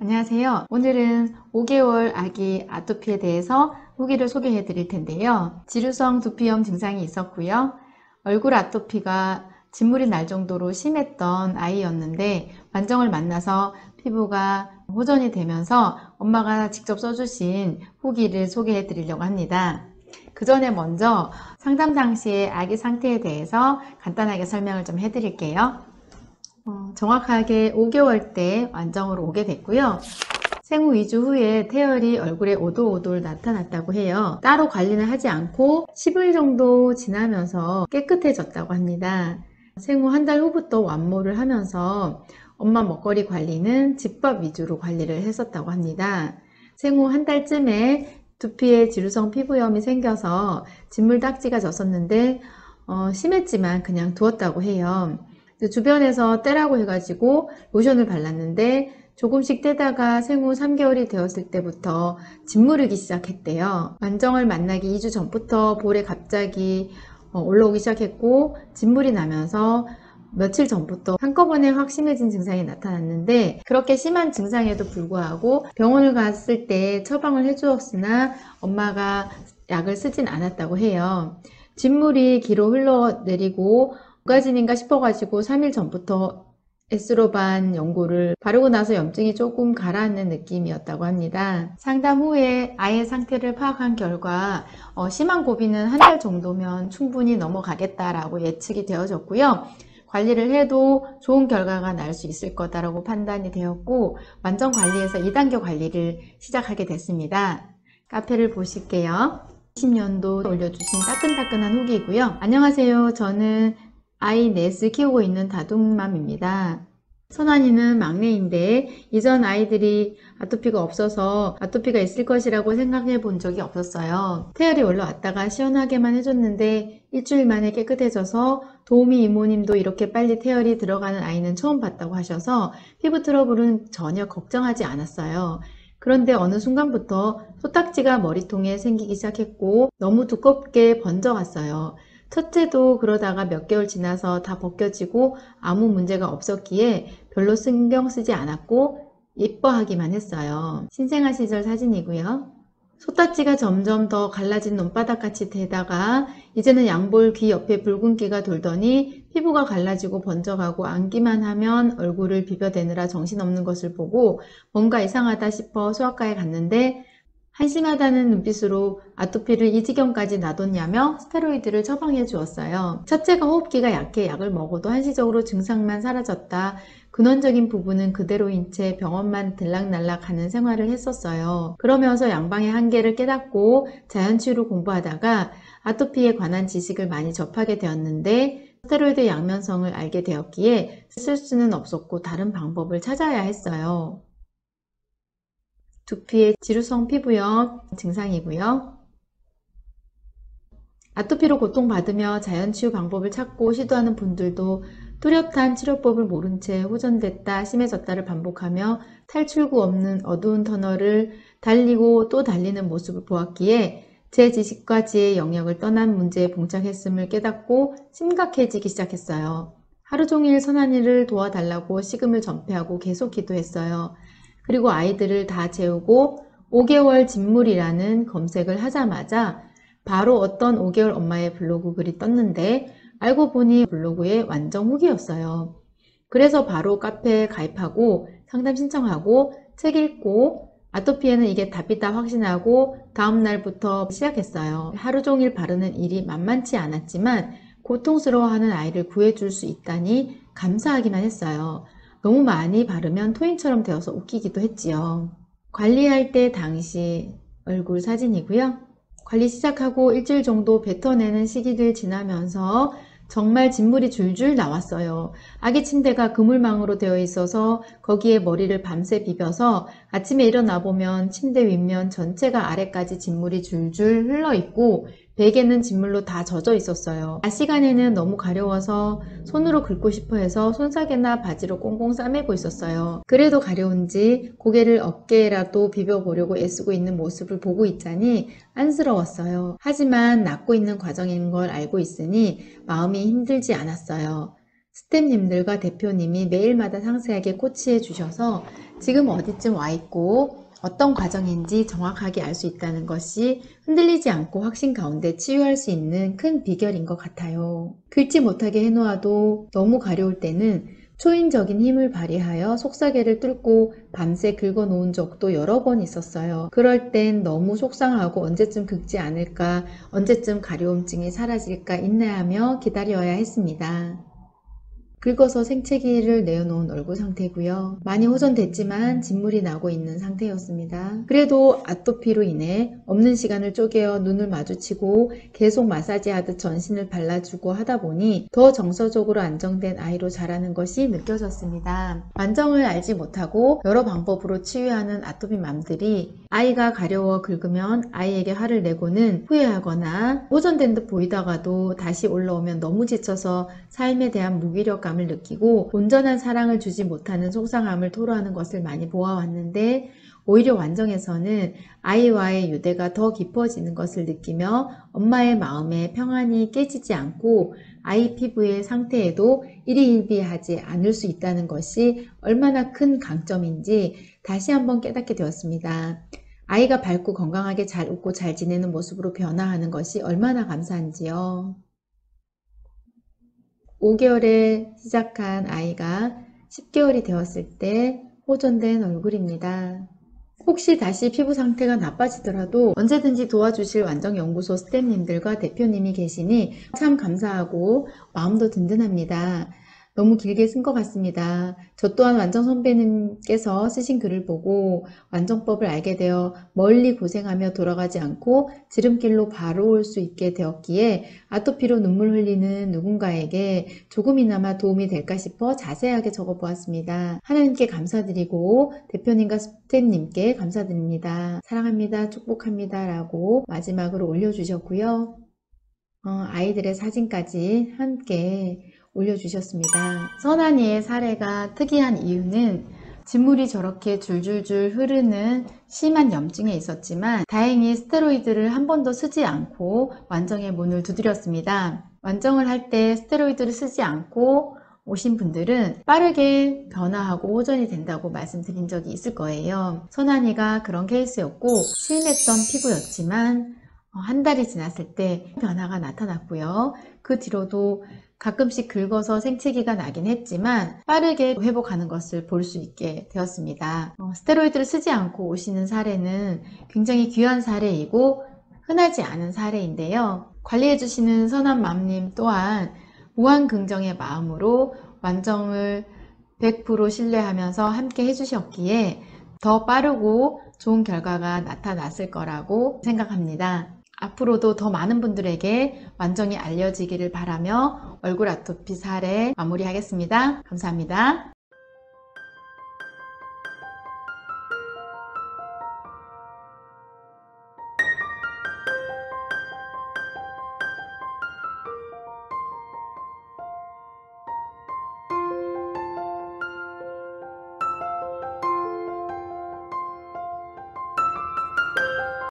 안녕하세요. 오늘은 5개월 아기 아토피에 대해서 후기를 소개해 드릴 텐데요. 지루성 두피염 증상이 있었고요. 얼굴 아토피가 진물이 날 정도로 심했던 아이였는데 만정을 만나서 피부가 호전이 되면서 엄마가 직접 써주신 후기를 소개해 드리려고 합니다. 그 전에 먼저 상담 당시의 아기 상태에 대해서 간단하게 설명을 좀 해드릴게요. 정확하게 5개월 때 완정으로 오게 됐고요. 생후 2주 후에 태열이 얼굴에 오돌오돌 나타났다고 해요. 따로 관리는 하지 않고 10일 정도 지나면서 깨끗해졌다고 합니다. 생후 한 달 후부터 완모를 하면서 엄마 먹거리 관리는 집밥 위주로 관리를 했었다고 합니다. 생후 한 달쯤에 두피에 지루성 피부염이 생겨서 진물 딱지가 졌었는데 심했지만 그냥 두었다고 해요. 주변에서 떼라고 해가지고 로션을 발랐는데 조금씩 떼다가 생후 3개월이 되었을 때부터 짓무르기 시작했대요. 만정을 만나기 2주 전부터 볼에 갑자기 올라오기 시작했고 진물이 나면서 며칠 전부터 한꺼번에 확 심해진 증상이 나타났는데 그렇게 심한 증상에도 불구하고 병원을 갔을 때 처방을 해주었으나 엄마가 약을 쓰진 않았다고 해요. 진물이 기로 흘러내리고 뭐가진인가 싶어가지고 3일 전부터 에스로반 연고를 바르고 나서 염증이 조금 가라앉는 느낌이었다고 합니다. 상담 후에 아이의 상태를 파악한 결과 심한 고비는 한 달 정도면 충분히 넘어가겠다라고 예측이 되어졌고요. 관리를 해도 좋은 결과가 날 수 있을 거다라고 판단이 되었고 완전 관리에서 2단계 관리를 시작하게 됐습니다. 카페를 보실게요. 20년도 올려주신 따끈따끈한 후기이고요. 안녕하세요. 저는 아이 넷을 키우고 있는 다둥맘입니다. 선환이는 막내인데 이전 아이들이 아토피가 없어서 아토피가 있을 것이라고 생각해 본 적이 없었어요. 태열이 올라왔다가 시원하게만 해줬는데 일주일 만에 깨끗해져서 도우미 이모님도 이렇게 빨리 태열이 들어가는 아이는 처음 봤다고 하셔서 피부 트러블은 전혀 걱정하지 않았어요. 그런데 어느 순간부터 소딱지가 머리통에 생기기 시작했고 너무 두껍게 번져갔어요. 첫째도 그러다가 몇 개월 지나서 다 벗겨지고 아무 문제가 없었기에 별로 신경 쓰지 않았고 예뻐하기만 했어요. 신생아 시절 사진이고요. 소딱지가 점점 더 갈라진 논바닥같이 되다가 이제는 양볼 귀 옆에 붉은기가 돌더니 피부가 갈라지고 번져가고 앉기만 하면 얼굴을 비벼대느라 정신없는 것을 보고 뭔가 이상하다 싶어 소아과에 갔는데 한심하다는 눈빛으로 아토피를 이 지경까지 놔뒀냐며 스테로이드를 처방해 주었어요. 첫째가 호흡기가 약해 약을 먹어도 한시적으로 증상만 사라졌다. 근원적인 부분은 그대로인 채 병원만 들락날락 하는 생활을 했었어요. 그러면서 양방의 한계를 깨닫고 자연치유를 공부하다가 아토피에 관한 지식을 많이 접하게 되었는데 스테로이드 양면성을 알게 되었기에 쓸 수는 없었고 다른 방법을 찾아야 했어요. 두피의 지루성 피부염 증상이고요. 아토피로 고통받으며 자연치유 방법을 찾고 시도하는 분들도 뚜렷한 치료법을 모른 채 호전됐다 심해졌다를 반복하며 탈출구 없는 어두운 터널을 달리고 또 달리는 모습을 보았기에 제 지식과 지혜의 영역을 떠난 문제에 봉착했음을 깨닫고 심각해지기 시작했어요. 하루 종일 선한이를 도와달라고 식음을 전폐하고 계속 기도했어요. 그리고 아이들을 다 재우고 5개월 진물이라는 검색을 하자마자 바로 어떤 5개월 엄마의 블로그 글이 떴는데 알고 보니 블로그의 완전 후기였어요. 그래서 바로 카페에 가입하고 상담 신청하고 책 읽고 아토피에는 이게 답이다 확신하고 다음 날부터 시작했어요. 하루 종일 바르는 일이 만만치 않았지만 고통스러워하는 아이를 구해줄 수 있다니 감사하기만 했어요. 너무 많이 바르면 토인처럼 되어서 웃기기도 했지요. 관리할 때 당시 얼굴 사진이고요. 관리 시작하고 일주일 정도 뱉어내는 시기를 지나면서 정말 진물이 줄줄 나왔어요. 아기 침대가 그물망으로 되어 있어서 거기에 머리를 밤새 비벼서 아침에 일어나 보면 침대 윗면 전체가 아래까지 진물이 줄줄 흘러있고 베개는 진물로 다 젖어 있었어요. 낮 시간에는 너무 가려워서 손으로 긁고 싶어 해서 손사개나 바지로 꽁꽁 싸매고 있었어요. 그래도 가려운지 고개를 어깨에라도 비벼보려고 애쓰고 있는 모습을 보고 있자니 안쓰러웠어요. 하지만 낫고 있는 과정인 걸 알고 있으니 마음이 힘들지 않았어요. 스태프님들과 대표님이 매일마다 상세하게 코치해 주셔서 지금 어디쯤 와 있고 어떤 과정인지 정확하게 알 수 있다는 것이 흔들리지 않고 확신 가운데 치유할 수 있는 큰 비결인 것 같아요. 긁지 못하게 해놓아도 너무 가려울 때는 초인적인 힘을 발휘하여 속사계를 뚫고 밤새 긁어 놓은 적도 여러 번 있었어요. 그럴 땐 너무 속상하고 언제쯤 긁지 않을까, 언제쯤 가려움증이 사라질까 인내하며 기다려야 했습니다. 긁어서 생채기를 내어놓은 얼굴 상태고요. 많이 호전됐지만 진물이 나고 있는 상태였습니다. 그래도 아토피로 인해 없는 시간을 쪼개어 눈을 마주치고 계속 마사지하듯 전신을 발라주고 하다 보니 더 정서적으로 안정된 아이로 자라는 것이 느껴졌습니다. 완정을 알지 못하고 여러 방법으로 치유하는 아토피 맘들이 아이가 가려워 긁으면 아이에게 화를 내고는 후회하거나 호전된 듯 보이다가도 다시 올라오면 너무 지쳐서 삶에 대한 무기력감을 느끼고 온전한 사랑을 주지 못하는 속상함을 토로하는 것을 많이 보아왔는데, 오히려 완정에서는 아이와의 유대가 더 깊어지는 것을 느끼며 엄마의 마음에 평안이 깨지지 않고 아이 피부의 상태에도 일희일비하지 않을 수 있다는 것이 얼마나 큰 강점인지 다시 한번 깨닫게 되었습니다. 아이가 밝고 건강하게 잘 웃고 잘 지내는 모습으로 변화하는 것이 얼마나 감사한지요. 5개월에 시작한 아이가 10개월이 되었을 때 호전된 얼굴입니다. 혹시 다시 피부 상태가 나빠지더라도 언제든지 도와주실 완정연구소 스태프님들과 대표님이 계시니 참 감사하고 마음도 든든합니다. 너무 길게 쓴 것 같습니다. 저 또한 완정 선배님께서 쓰신 글을 보고 완정법을 알게 되어 멀리 고생하며 돌아가지 않고 지름길로 바로 올 수 있게 되었기에 아토피로 눈물 흘리는 누군가에게 조금이나마 도움이 될까 싶어 자세하게 적어보았습니다. 하나님께 감사드리고 대표님과 스태프님께 감사드립니다. 사랑합니다. 축복합니다. 라고 마지막으로 올려주셨고요. 아이들의 사진까지 함께 올려주셨습니다. 선한이의 사례가 특이한 이유는 진물이 저렇게 줄줄줄 흐르는 심한 염증에 있었지만 다행히 스테로이드를 한 번도 쓰지 않고 완정의 문을 두드렸습니다. 완정을 할 때 스테로이드를 쓰지 않고 오신 분들은 빠르게 변화하고 호전이 된다고 말씀드린 적이 있을 거예요. 선한이가 그런 케이스였고 심했던 피부였지만 한 달이 지났을 때 변화가 나타났고요. 그 뒤로도 가끔씩 긁어서 생채기가 나긴 했지만 빠르게 회복하는 것을 볼 수 있게 되었습니다. 스테로이드를 쓰지 않고 오시는 사례는 굉장히 귀한 사례이고 흔하지 않은 사례인데요. 관리해 주시는 선한맘님 또한 무한 긍정의 마음으로 완정을 100% 신뢰하면서 함께 해주셨기에 더 빠르고 좋은 결과가 나타났을 거라고 생각합니다. 앞으로도 더 많은 분들에게 완정이 알려지기를 바라며 얼굴 아토피 사례 마무리하겠습니다. 감사합니다.